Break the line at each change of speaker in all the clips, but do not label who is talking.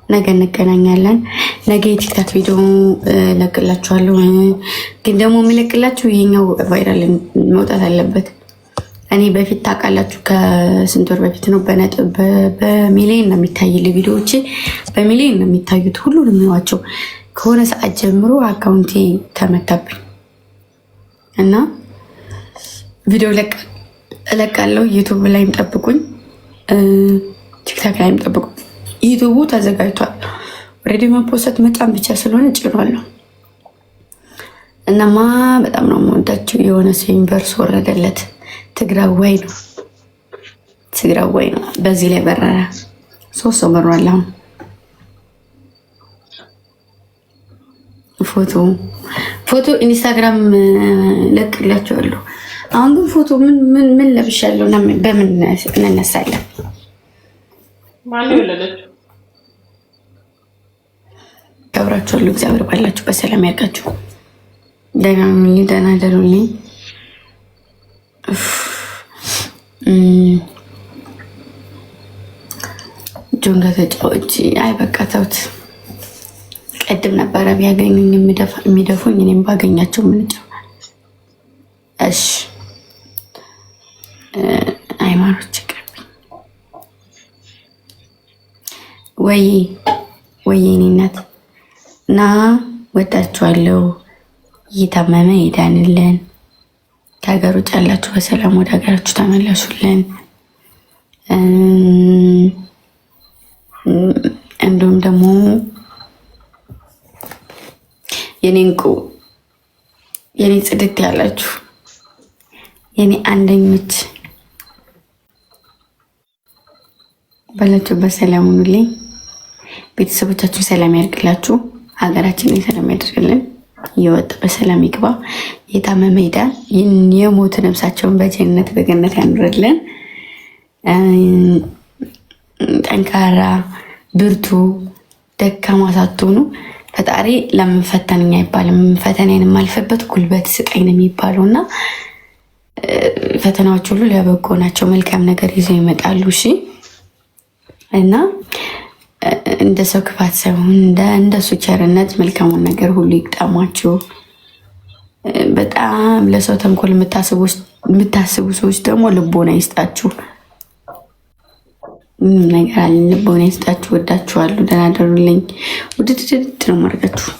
ነገ እንገናኛለን። ነገ የቲክታክ ቪዲዮ ለቅላችኋለሁ። ግን ደግሞ የሚለቅላችሁ ይሄኛው ቫይራል መውጣት አለበት። እኔ በፊት ታውቃላችሁ ከስንት ወር በፊት ነው በሚሊዮን ነው የሚታይልኝ ቪዲዮዎቼ በሚሊዮን ነው የሚታዩት። ሁሉንም የሚዋቸው ከሆነ ሰዓት ጀምሮ አካውንቴ ተመታብኝ እና ቪዲዮ እለቃለሁ። ዩቱብ ላይም ጠብቁኝ፣ ቲክታክ ላይም ጠብቁኝ። ዩቱቡ ተዘጋጅቷል። ኦልሬዲ መፖሰት መጫን ብቻ ስለሆነ ጭኗለሁ። እናማ በጣም ነው የምወዳቸው። የሆነ ሰው ዩኒቨርስ ወረደለት። ትግራዋይ ነው። በዚህ ላይ በረረ። 3 ሰው በሯል። አሁን ፎቶ ኢንስታግራም ለቅላቸዋለሁ። አሁን ግን ፎቶ ምን ለብሻለሁ እና በምን እንነሳለን? ከብራችኋለሁ። እግዚአብሔር ባላችሁ በሰላም ያርጋችሁ። ደህና ደሩልኝ። ጆንጋ ተጫወች። አይ በቃ ተውት። ቀድም ነበረ ቢያገኙኝ የሚደፉኝ፣ እኔም ባገኛቸው ምንጫው። እሺ ሃይማኖት ይቅርብኝ። ወይ እኔ እናት እና ወዳችኋለሁ። እየታመመ ይዳንልን። ከሀገር ውጭ ያላችሁ በሰላም ወደ ሀገራችሁ ተመለሱልን። እንዲሁም ደግሞ የኔ እንቁ የኔ ጽድት ያላችሁ የኔ አንደኞች ባላችሁበት ሰላም ሁኑልኝ። ቤተሰቦቻችሁን ሰላም ያድርግላችሁ። ሀገራችንን ሰላም ያደርግልን። እየወጣ በሰላም ይግባ። የታመመ ይዳን። የሞት ነፍሳቸውን በጀነት በገነት ያኑርልን። ጠንካራ ብርቱ ደካማ ሳትሆኑ ፈጣሪ ለምን ፈተነኝ አይባልም። ፈተናዬን የማልፈበት ጉልበት ስጠኝ ነው የሚባለው እና ፈተናዎች ሁሉ ሊያበቁ ናቸው። መልካም ነገር ይዘው ይመጣሉ። እሺ እና እንደ ሰው ክፋት ሳይሆን እንደሱ ቸርነት መልካሙን ነገር ሁሉ ይቅጠማችሁ። በጣም ለሰው ተንኮል የምታስቡ ሰዎች ደግሞ ልቦና ይስጣችሁ። ነገር አለ። ልቦና ይስጣችሁ። ወዳችኋለሁ። ደህና ደሩልኝ። ውድድድ ነው ማድረጋችሁ።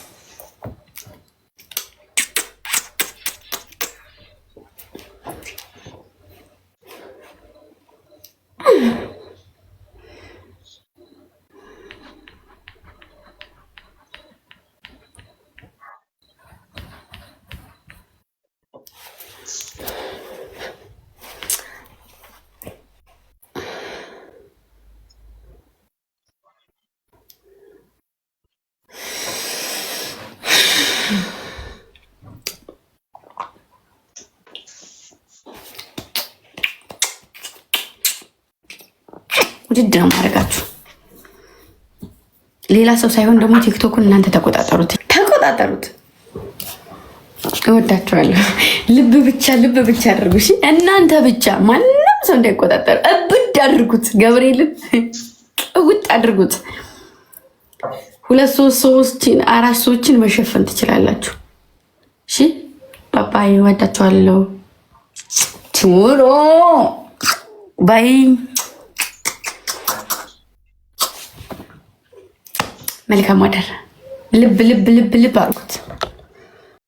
ውድድ ነው ማድረጋችሁ። ሌላ ሰው ሳይሆን ደግሞ ቲክቶክን እናንተ ተቆጣጠሩት። እወዳችኋለሁ። ልብ ብቻ አድርጉ። እሺ እናንተ ብቻ፣ ማንም ሰው እንዳይቆጣጠር እብድ አድርጉት። ገብርኤልን እውጥ አድርጉት። 2 3 ሰዎችን 4 ሰዎችን መሸፈን ትችላላችሁ። እሺ ባባይ፣ እወዳችኋለሁ። ቱሮ ባይ። መልካም አደር። ልብ አድርጉት።